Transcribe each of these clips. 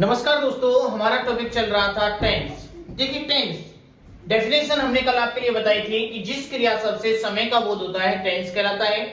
नमस्कार दोस्तों, हमारा टॉपिक चल रहा था टेंस। देखिए टेंस डेफिनेशन हमने कल आपके लिए बताई थी कि जिस क्रिया शब्द से समय का बोध होता है टेंस कहलाता है।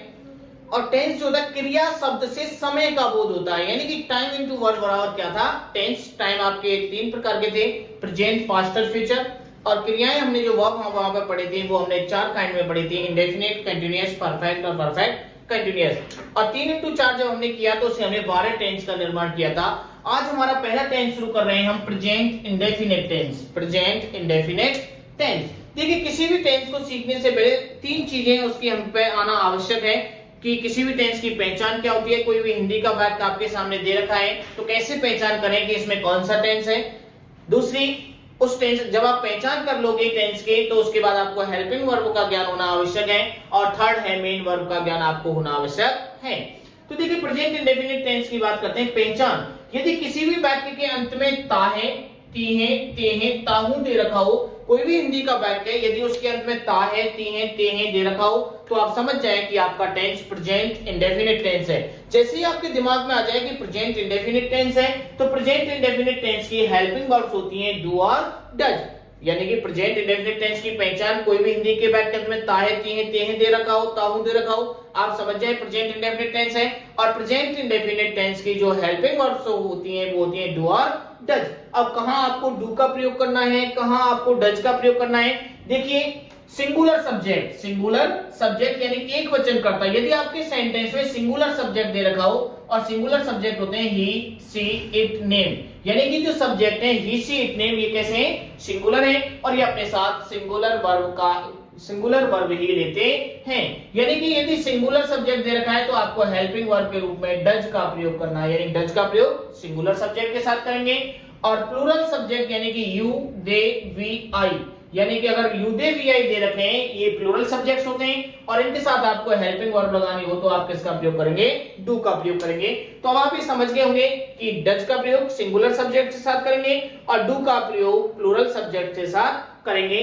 और टेंस जो होता है क्रिया शब्द से समय का बोध होता है, यानी कि टाइम इनटू वर्ब बराबर क्या था टेंस। टाइम आपके तीन प्रकार के थे, प्रेजेंट, पास्ट और फ्यूचर। और क्रियाएं हमने जो वर्ब वहां पे पढ़ी थी वो हमने चार काइंड में पढ़ी थी, इंडेफिनिट, कंटीन्यूअस, परफेक्ट और परफेक्ट कंटीन्यूअस। और 3x4 जब हमने किया तो उससे हमने 12 टेंस का निर्माण किया था। आज हमारा पहला टेंस शुरू कर रहे हैं हम, present indefinite tense. Present indefinite tense. देखिए किसी भी टेंस को सीखने से पहले तीन चीजें उसकी हम पे आना आवश्यक है कि किसी भी टेंस की पहचान क्या होती है। कोई भी हिंदी का वाक्य आपके सामने दे रखा है तो कैसे पहचान करें कि इसमें कौन सा टेंस है। दूसरी, उस टेंस जब आप पहचान कर लोगे टेंस के तो उसके बाद आपको हेल्पिंग वर्ब का ज्ञान होना आवश्यक है। और थर्ड है मेन वर्ब का ज्ञान आपको होना आवश्यक है। तो देखिए प्रेजेंट इंडेफिनिट टेंस की बात करते हैं। पहचान, यदि किसी भी वाक्य के अंत में ता है, ती है, ते है, ताहू दे रखा हो, कोई भी हिंदी का वाक्य यदि उसके अंत में ता है, ती है, ते है दे रखा हो तो आप समझ जाएं कि आपका टेंस प्रेजेंट इंडेफिनिट टेंस है। जैसे ही आपके दिमाग में आ जाए कि प्रेजेंट इंडेफिनिट टेंस है तो प्रेजेंट इंडेफिनिट टेंस की हेल्पिंग वर्ब्स होती हैं डू और डज। यानी कि प्रेजेंट इंडेफिनिट टेंस की पहचान, कोई भी हिंदी के वाक्य में ता है, ती है, ते है दे रखा हो, ताहू दे रखा हो, आप समझ जाए प्रेजेंट इंडेफिनिट टेंस है। और प्रेजेंट इंडेफिनिट टेंस की जो हेल्पिंग वर्ब्स होती हैं वो होती हैं डू और डज। अब कहां आपको डू का प्रयोग करना है, कहां आपको डज का प्रयोग करना है। देखिए सिंगुलर सब्जेक्ट यानी एक वचन करता है। यदि आपके सेंटेंस में सिंगुलर सब्जेक्ट दे रखा हो, और सिंगुलर सब्जेक्ट होते हैं ही, सी, इट, नेम, यानी कि जो सब्जेक्ट है ही, सी, इट, नेम, ये कैसे हैं, सिंगुलर है और ये अपने साथ सिंगुलर वर्ब ही लेते हैं। यानी कि यदि सिंगुलर सब्जेक्ट दे रखा है तो आपको हेल्पिंग वर्ब के रूप में डज का प्रयोग करना है, यानी डज का प्रयोग सिंगुलर सब्जेक्ट के साथ करेंगे। और प्लूरल सब्जेक्ट यानी कि यू, दे, वी, आई, यानी कि अगर यू, दे, वी, आई दे रखे हैं ये प्लूरल सब्जेक्ट्स होते हैं और इनके साथ आपको हेल्पिंग वर्ब लगानी हो तो आप किसका प्रयोग करेंगे, डू का प्रयोग करेंगे। तो अब आप ये समझ गए होंगे कि डज का प्रयोग सिंगुलर सब्जेक्ट के साथ करेंगे और डू का प्रयोग प्लूरल सब्जेक्ट के साथ करेंगे।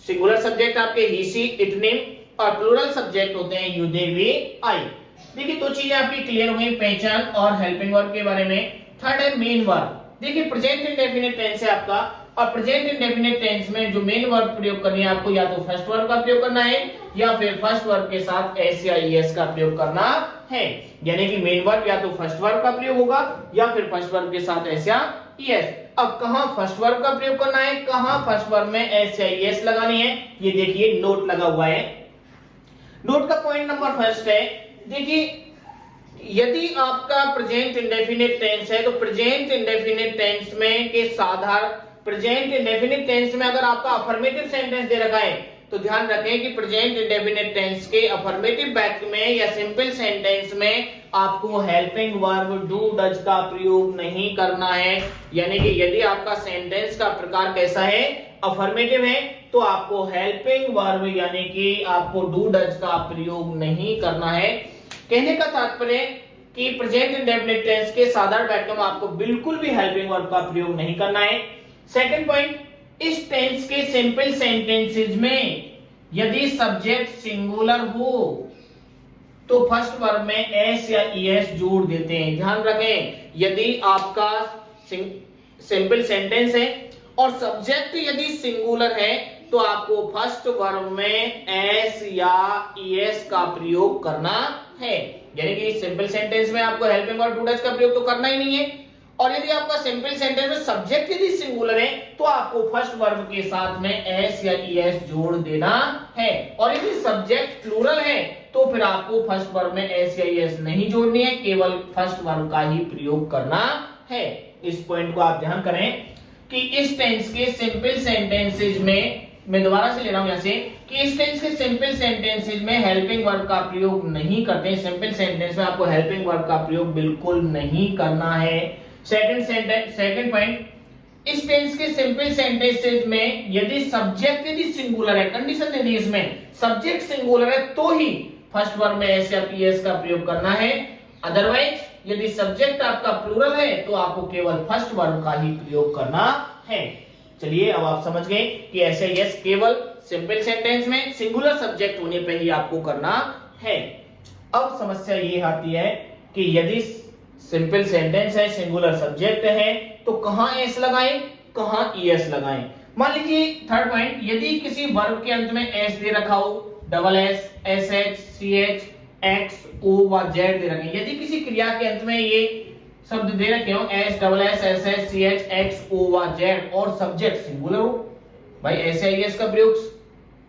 सिंगुलर सब्जेक्ट आपके ही, सी, इट, नेम और प्लूरल सब्जेक्ट होते हैं यू, दे, वी, आई। देखिए दो चीजें आपकी क्लियर हो गई, पहचान और हेल्पिंग वर्ब के बारे में। थर्ड है मेन वर्ब। देखिए प्रेजेंट इंडेफिनिट टेंस है आपका, और प्रेजेंट इंडेफिनिट टेंस में जो मेन वर्ब प्रयोग करनी है आपको, या तो फर्स्ट वर्ब का प्रयोग करना है या फिर फर्स्ट वर्ब के साथ एस या ईएस का प्रयोग करना है। यानी कि मेन वर्ब या तो फर्स्ट वर्ब का प्रयोग होगा या फिर फर्स्ट वर्ब के साथ एस या ईएस। अब कहां फर्स्ट वर्ब का प्रयोग करना है, कहां फर्स्ट वर्ब में एस या ईएस लगानी है, ये देखिए नोट लगा हुआ है। नोट का पॉइंट नंबर फर्स्ट है, देखिए यदि आपका प्रेजेंट इंडेफिनिट टेंस है तो प्रेजेंट इंडेफिनिट टेंस में के साधारण प्रेजेंट इंडेफिनिट टेंस में अगर आपका अफर्मेटिव सेंटेंस दे रखा है तो ध्यान रखें कि प्रेजेंट इंडेफिनिट टेंस के अफर्मेटिव वाक्य में या सिंपल सेंटेंस में आपको हेल्पिंग वर्ब डू, डज का प्रयोग नहीं करना है। यानी कि यदि आपका सेंटेंस का प्रकार कैसा है, अफर्मेटिव है, तो आपको हेल्पिंग वर्ब यानी कि आपको डू, डज का प्रयोग नहीं करना है। कहने का तात्पर्य कि प्रेजेंट इंडेफिनिट टेंस के साधारण वाक्य में आपको बिल्कुल भी हेल्पिंग वर्ब का प्रयोग नहीं करना है। सेकंड पॉइंट, इस टेंस के सिंपल सेंटेंसेस में यदि सब्जेक्ट सिंगुलर हो तो फर्स्ट वर्ब में एस या ईएस जोड़ देते हैं। ध्यान रखें, यदि आपका सिंपल सेंटेंस है और सब्जेक्ट यदि सिंगुलर है तो आपको फर्स्ट वर्ब में एस या ईएस का प्रयोग करना है। यानी कि सिंपल सेंटेंस में आपको हेल्पिंग वर्ब डू, डज का प्रयोग तो करना ही नहीं है। और यदि आपका सिंपल सेंटेंस में सब्जेक्ट यदि सिंगुलर है तो आपको फर्स्ट वर्ब के साथ में एस या ईएस जोड़ देना है। और यदि सब्जेक्ट प्लूरल है तो फिर आपको फर्स्ट वर्ब में एस या ईएस नहीं जोड़नी है, केवल फर्स्ट वर्ब का ही प्रयोग करना है। इस पॉइंट को आप ध्यान करें कि इस टेंस के सिंपल सेंटेंसेस में, मैं दोबारा से ले रहा हूं यहां से, कि इस टेंस के सिंपल सेंटेंसेस में हेल्पिंग वर्ब का प्रयोग नहीं करते। सिंपल सेंटेंस में आपको हेल्पिंग वर्ब का प्रयोग बिल्कुल नहीं करना है। सेकंड पॉइंट, इस टेंस के सिंपल सेंटेंसेस में यदि सब्जेक्ट यदि सिंगुलर है, कंडीशन दे दी इसमें, सब्जेक्ट सिंगुलर है तो ही फर्स्ट वर्ब में एस या पीएस का प्रयोग करना है। अदरवाइज यदि सब्जेक्ट आपका प्लूरल है तो आपको केवल फर्स्ट वर्ब का ही प्रयोग करना है। चलिए अब आप समझ गए कि ऐसे यस केवल सिंपल सेंटेंस में सिंगुलर सब्जेक्ट होने पे ही आपको करना है। अब समस्या ये आती है कि यदि सिंपल सेंटेंस है, सिंगुलर सब्जेक्ट है, तो कहां एस लगाएं, कहां ईएस लगाएं। मान लीजिए थर्ड पॉइंट, यदि किसी वर्ब के अंत में एस दे रखा हो, double S, S H, C H, X, O व जेड दे रखे, यदि किसी क्रिया के अंत में ये शब्द दे रखे हो, S, double S, S H, C H, X, O व जेड, और सब्जेक्ट सिंगुलर हो, भाई एस आई एस का प्रयोग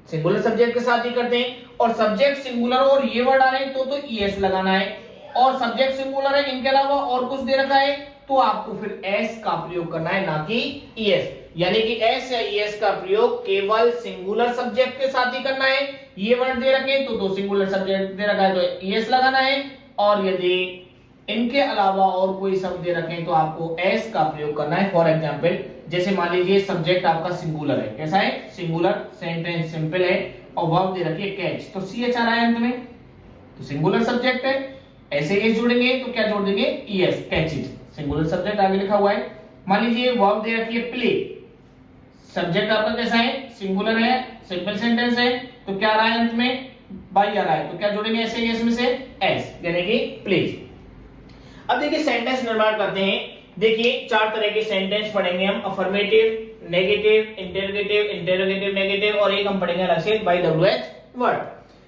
सिंगुलर सब्जेक्ट के साथ ही करते हैं, और सब्जेक्ट सिंगुलर और ये वर्ड आ रहे हैं तो ईएस लगाना है, और सब्जेक्ट सिंगुलर है, इनके अलावा और कुछ दे रखा है तो आपको फिर एस का प्रयोग करना है, ना कि ईएस। यानी कि एस या ईएस का प्रयोग केवल सिंगुलर सब्जेक्ट के साथ ही करना है। ये वर्ड दे रखे तो दो सिंगुलर सब्जेक्ट दे रखा है तो ईएस लगाना है, और यदि इनके अलावा और कोई शब्द दे रखे तो आपको एस का प्रयोग करना है। फॉर एग्जांपल, जैसे मान लीजिए सब्जेक्ट आपका सिंगुलर है, कैसा है, सिंगुलर, सेंटेंस सिंपल है, और वर्ब दे रखी है कैच, तो सी एच आ रहा है अंत में, तो सिंगुलर सब्जेक्ट है, ऐसे एस जोड़ेंगे तो क्या जोड़ देंगे, ES, catch it, singular subject आगे लिखा हुआ है। मान लीजिए वर्ब दे रखी है प्ले, सब्जेक्ट आपका कैसा है, सिंगुलर है, सिंपल सेंटेंस है, तो क्या आ रहा है अंत में, बाई आ रहा है, तो क्या जोड़ेंगे ऐसे एस में से एस, यानी कि प्लीज। अब देखिए सेंटेंस निर्माण करते हैं। देखिए चार तरह के सेंटेंस पढ़ेंगे हम, affirmative, negative, interrogative, interrogative negative, और एक हम पढ़ेंगे अलग बाय डब्ल्यूएच वर्ड।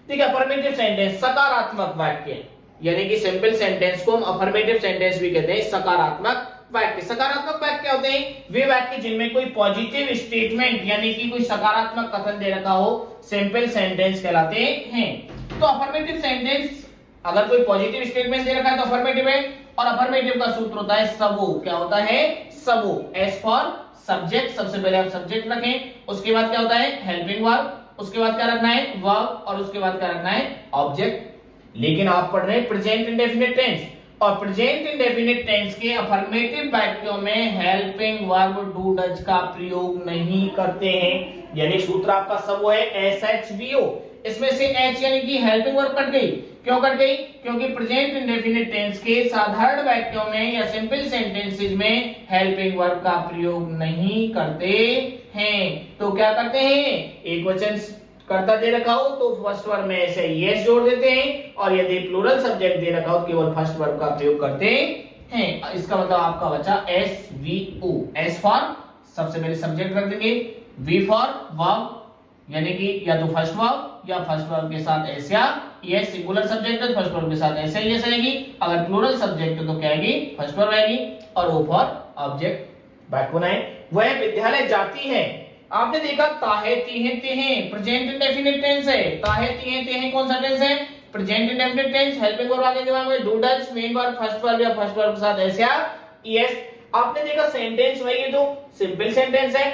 देखिए अफर्मेटिव सेंटेंस सकारात्मक वाक्य, यानी कि सिंपल सेंटेंस को हम अफर्मेटिव सेंटेंस भी कहते हैं, सकारात्मक वाक्य। सकारात्मक वाक्य क्या होते हैं, वे वाक्य जिनमें कोई पॉजिटिव स्टेटमेंट यानी कि कोई सकारात्मक कथन दे रखा हो, सिंपल सेंटेंस कहलाते हैं। तो अफर्मेटिव सेंटेंस अगर कोई पॉजिटिव स्टेटमेंट दे रखा है तो अफर्मेटिव है, और अफर्मेटिव का सूत्र होता है सबो। क्या होता है, सबो। एस फॉर सब्जेक्ट, सबसे पहले आप सब्जेक्ट रखें, उसके बाद क्या होता है हेल्पिंग वर्ब, उसके बाद क्या रखना है वर्ब, और उसके बाद क्या रखना है ऑब्जेक्ट। लेकिन आप पढ़ रहे हैं प्रेजेंट इंडेफिनिट टेंस, और प्रेजेंट इंडेफिनिट टेंस के अफर्मेटिव वाक्यों में हेल्पिंग वर्ब डू डज का प्रयोग नहीं करते हैं। यानी सूत्र आपका सब है एस एच वी ओ, इसमें से एच यानी कि हेल्पिंग वर्ब कट गई। क्यों कट गई, क्योंकि प्रेजेंट इंडेफिनिट टेंस के साधारण वाक्यों में या सिंपल सेंटेंसेस में हेल्पिंग वर्ब का प्रयोग नहीं करते हैं। तो क्या करते हैं, एक वचन कर्ता दे रखा हो तो फर्स्ट वर्ब में ऐसे यस जोड़ देते हैं, और यदि प्लूरल सब्जेक्ट दे रखा हो केवल फर्स्ट वर्ब का प्रयोग करते हैं। इसका मतलब आपका बचा S V O. S for सबसे पहले सब्जेक्ट रख देंगे, वी फॉर वर्ब यानी कि या तो फर्स्ट वर्ब या फर्स्ट वर्ब के साथ एस, या ये सिंगुलर सब्जेक्ट है फर्स्ट वर्ब के साथ ऐसे यस आएगी, अगर प्लूरल सब्जेक्ट है तो क्या आएगी फर्स्ट वर्ब आएगी, और ओ फॉर ऑब्जेक्ट। वाक्य बनाए, वह विद्यालय जाती है। आपने देखा ताहे तीहे तेहे प्रेजेंट इंडेफिनिट टेंस है, ताहे तीहे तेहे कौन सा टेंस है, present indefinite tense. Helping verb आगे दिमाग में do does, main verb first verb या फर्स्ट वर्ब के साथ ऐसे यस। आपने देखा सेंटेंस वही है, तो सिंपल सेंटेंस है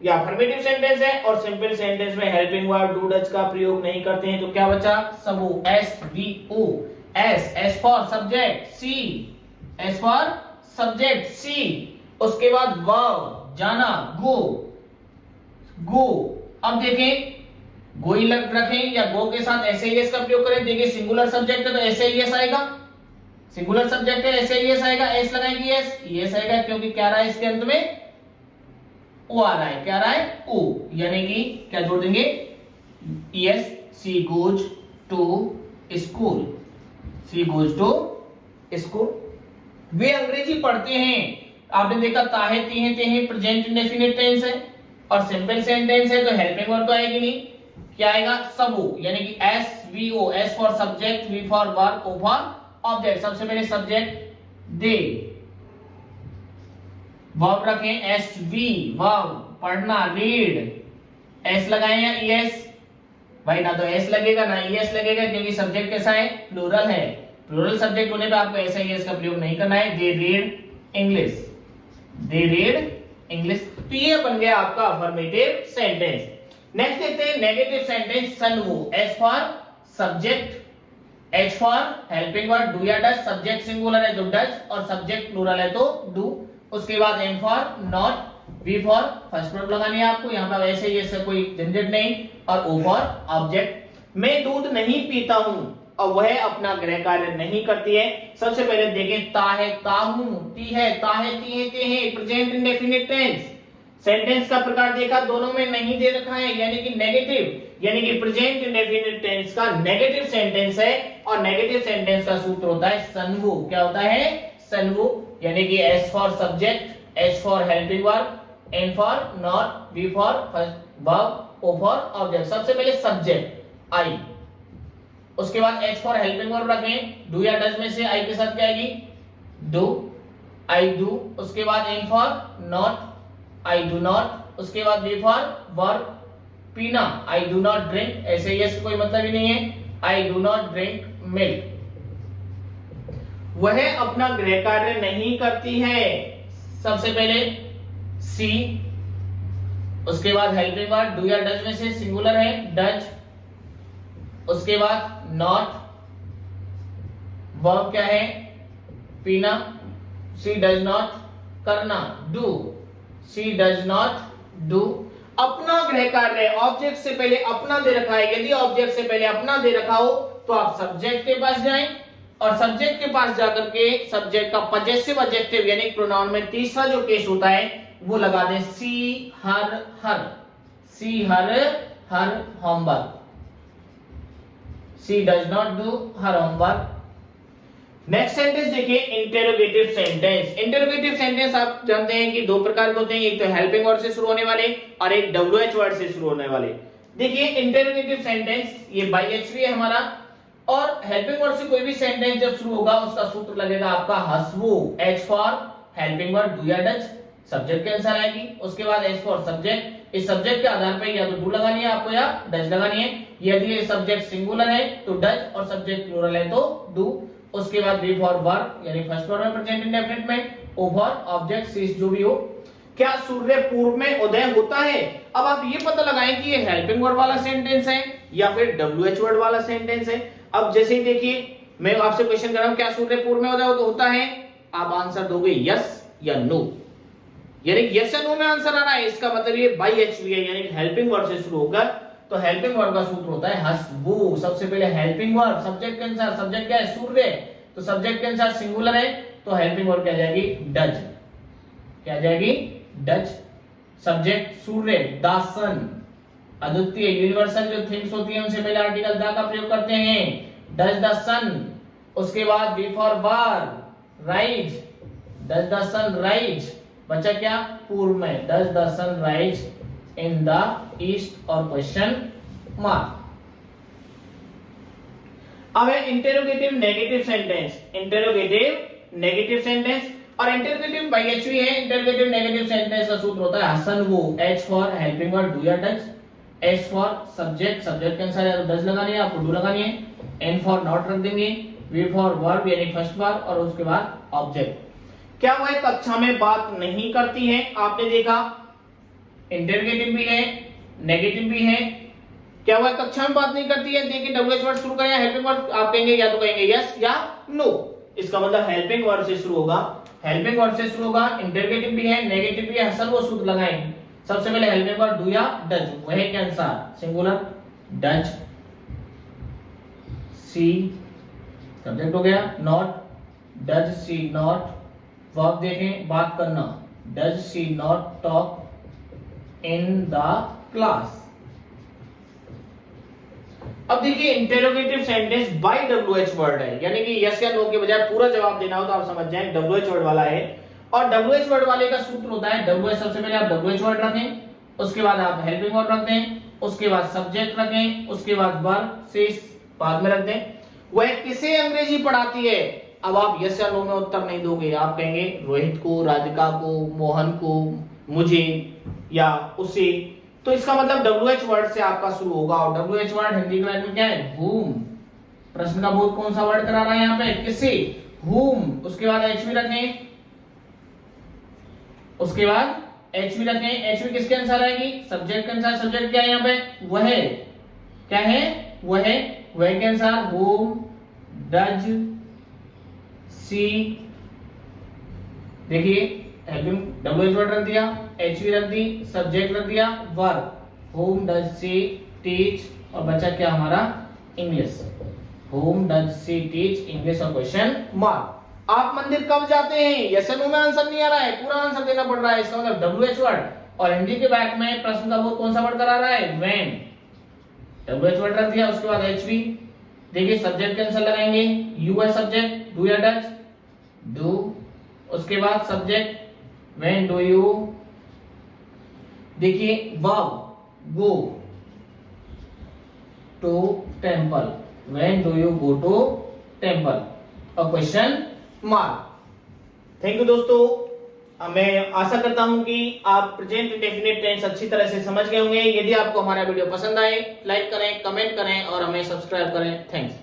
या अफर्मेटिव सेंटेंस है, और सिंपल सेंटेंस में हेल्पिंग वर्ब डू डज का प्रयोग नहीं करते हैं, तो क्या बचा सबो, S V O. S, S for subject, C, S for subject C, उसके बाद वर्ब जाना, गो, गो। अब देखें गोई लग रखें या गो के साथ ऐसे यस का प्रयोग करें। देखिए सिंगुलर सब्जेक्ट है तो ऐसे यस आएगा, सिंगुलर सब्जेक्ट है ऐसे यस आएगा, एस लगाएंगे यस, यस आएगा क्योंकि क्या रहा है इसके अंत में ओ आ रहा है, क्या आ रहा है ओ, यानी कि क्या जोड़ देंगे es. She goes to school, she goes to school. वे अंग्रेजी पढ़ते हैं। आपने देखा ताहे तीहे तेहे प्रेजेंट इंडेफिनिट टेंस है और सिंपल सेंटेंस है तो हेल्पिंग वर्ब तो आएगी नहीं, क्या आएगा सबो, यानी कि S V O. S for subject, V for verb, O for object. सबसे पहले सब्जेक्ट दे, वर्ब रखें एस वी, वर्ब पढ़ना, रीड, एस लगाएं या ईएस, भाई ना तो एस लगेगा ना ईएस लगेगा क्योंकि सब्जेक्ट कैसा है प्लूरल है। प्लूरल सब्जेक्ट होने पे आपको ऐसा ईएस का प्रयोग नहीं करना है। They read English, they read English. तो ये बन गया आपका अफर्मेटिव सेंटेंस। नेक्स्ट देखते हैं नेगेटिव सेंटेंस। सन वो, S for subject, H for helping verb do या डज, सब्जेक्ट सिंगुलर है तो डज और सब्जेक्ट प्लूरल है तो डू। उसके बाद M for not, V for first verb लगानी है आपको, यहाँ पर वैसे ये से कोई झंझट नहीं, और ओ फॉर ऑब्जेक्ट। मैं दूध नहीं पीता हूं और वह अपना गृह कार्य नहीं करती है। सबसे पहले देखें ता है, ताहू, ती है, ताहे ती है, प्रेजेंट इंडेफिनिट टेंस। सेंटेंस का प्रकार देखा, दोनों में नहीं दे रखा है, यानी कि नेगेटिव, यानी कि प्रेजेंट इंडेफिनिट टेंस का नेगेटिव सेंटेंस है, और नेगेटिव सेंटेंस का सूत्र होता है सनवो। क्या होता है सनवो, यानी कि S for subject, H for helping verb, N for not, V for verb, O for object। सबसे पहले सब्जेक्ट I, उसके बाद H for helping verb रखें, do या does में से I के साथ क्या आएगी, do, I do। उसके बाद N for not, I do not। उसके बाद V for verb, पीना, I do not drink। ऐसे यस कोई मतलब ही नहीं है, I do not drink milk। वह अपना गृह कार्य नहीं करती है, सबसे पहले सी, उसके बाद हेल्पिंग वर्ब, डू या डज में से सिंगुलर है, डज। उसके बाद नॉट, वर्ब क्या है, पीना, सी डज नॉट, करना, do, she does not do. अपना गृह कार्य, ऑब्जेक्ट से पहले अपना दे रखा है, यदि ऑब्जेक्ट से पहले अपना दे रखा हो तो आप सब्जेक्ट के पास जाएं और सब्जेक्ट के पास जाकर के सब्जेक्ट का पजेसिव एडजेक्टिव यानी प्रोनाउन में तीसरा जो केस होता है वो लगा दें, she her her, she her her homework, she does not do her homework. Next sentence देखिए, इंटेरोगेटिव सेंटेंस। इंटेरोगेटिव सेंटेंस आप जानते हैं कि दो प्रकार के होते हैं, एक तो हेल्पिंग वर्ड से शुरू होने वाले और एक WH वर्ड से शुरू होने वाले। देखिए इंटेरोगेटिव सेंटेंस ये बाई एचवी है हमारा, और हेल्पिंग वर्ड से कोई भी सेंटेंस जब शुरू होगा उसका सूत्र लगेगा आपका हसवू, H for helping word, do या डज, सब्जेक्ट के आंसर आएगी। उसके बाद S फॉर सब्जेक्ट, इस सब्जेक्ट के आधार पर या तो डू लगानी है आपको या डज लगानी है। यदि ये सब्जेक्ट सिंगुलर है तो डज और सब्जेक्ट प्लूरल है तो डू। उसके बाद V फॉर वर्ब यानी फर्स्ट फॉर्म में प्रेजेंट इंडेफिनिट में, O फॉर ऑब्जेक्ट, सीज जो भी हो। क्या सूर्य पूर्व में उदय होता है? अब आप ये पता लगाएं कि ये हेल्पिंग वर्ड वाला सेंटेंस है या फिर WH वर्ड वाला सेंटेंस है। अब जैसे ही देखिए मैं आपसे क्वेश्चन कर रहा हूं, क्या सूर्य पूर्व में उदय होता है? आप आंसर दोगे यस या नो, यानी यस या नो में आंसर आ रहा है, इसका मतलब ये बाई एचवी है यानी हेल्पिंग वर्ड से शुरू होगा। तो हेल्पिंग वर्ड का सूत्र होता है हसबू। सबसे पहले हेल्पिंग वर्ड, सब्जेक्ट के अनुसार, सब्जेक्ट क्या है? सूर्य, तो सब्जेक्ट के अनुसार सिंगुलर है तो हेल्पिंग वर्ड क्या जाएगी? डज, क्या जाएगी? डज। सब्जेक्ट सूर्य, दासन, अद्वितीय, यूनिवर्सल जो थिंग्स होती हैं उनसे पहले आर्टिकल दा का प्रयोग करते हैं, डज द सन। उसके बाद B for bar, rise, does the sun rise, बचा क्या? पूर्व में, does the sun rise in the east और क्वेश्चन मार्क। अब है interrogative negative sentence. Interrogative negative sentence और इंटेरोगेटिव बाई एचवी है। इंटेरोगेटिव नेगेटिव सेंटेंस का सूत्र होता है हसन वो, H for helping word, do या does, S for subject, subject के आंसर या तो डज लगानी है आपको, डू लगानी है, N फॉर नॉट रख देंगे, V फॉर वर्ब यानी फर्स्ट वर्ब और उसके बाद ऑब्जेक्ट। क्या वह कक्षा में बात नहीं करती है? आपने देखा इंटेरोगेटिव भी है, नेगेटिव भी है। क्या वह कक्षा में बात नहीं करती है? देखिए WH वर्ड शुरू करें या हेल्पिंग वर्ड, आप कहेंगे या तो कहेंगे यस या नो। इसका मतलब हेल्पिंग वर्ड से शुरू होगा, हेल्पिंग वर्ड से शुरू होगा, इंटेरोगेटिव भी है, नेगेटिव भी है, हसन वो सूत्र लगाएंगे। सबसे पहले हेल्पिंग वर्ड डू या डज, वह के अनुसार सिंगुलर, डज, सी सब्जेक्ट हो गया, not, does she not, verb देखें बात करना, does she not talk in the class. अब देखिए interrogative sentence by WH word है, यानी कि यस या नो के बजाय पूरा जवाब देना हो तो आप समझ जाएं WH वर्ड वाला है। और WH वर्ड वाले का सूत्र होता है WH, सबसे पहले आप WH वर्ड रखें, उसके बाद आप हेल्पिंग वर्ड रख दें, उसके बाद सब्जेक्ट रखें, उसके बाद वर्ब से बाद में रख दें। वह किसे अंग्रेजी पढ़ाती है? अब आप यस या नो में उत्तर नहीं दोगे, आप कहेंगे रोहित को, राधिका को, मोहन को, मुझे या उसे। तो इसका मतलब WH वर्ड से आपका शुरू होगा और WH वर्ड हिंदी क्लास में क्या है? whom। प्रश्न का बोध कौन सा वर्ड करा रहा है यहाँ पे? किसे, whom। उसके बाद HV रखें, उसके बाद HV रखें, HV किसके अनुसार आएगी? सब्जेक्ट के अनुसार। सब्जेक्ट क्या है यहाँ पे? वह, क्या है? वह, वह के अनुसार whom, does, see। देखिए WH वर्ड रख दिया, HV रख दी, सब्जेक्ट रख दिया, verb, whom does she teach और बचा क्या हमारा? English, whom does she teach English और क्वेश्चन मार्क। आप मंदिर कब जाते हैं? यस नो में आंसर नहीं आ रहा है, पूरा आंसर देना पड़ रहा है, इसका मतलब WH वर्ड। और हिंदी के बैक में प्रश्न का बोध कौन सा वर्ड करा रहा है? when। WH वर्ड रख दिया, उसके बाद HV। देखिए सब्जेक्ट के आंसर लगाएंगे, यू है सब्जेक्ट, डू या डज, डू। उसके बाद सब्जेक्ट व्हेन डू यू, देखिए verb go to temple, when do you go to temple, और क्वेश्चन मार्क। थैंक यू दोस्तों, मैं आशा करता हूं कि आप प्रेजेंट इंडेफिनिट टेंस अच्छी तरह से समझ गए होंगे। यदि आपको हमारा वीडियो पसंद आए, लाइक करें, कमेंट करें और हमें सब्सक्राइब करें। थैंक्स।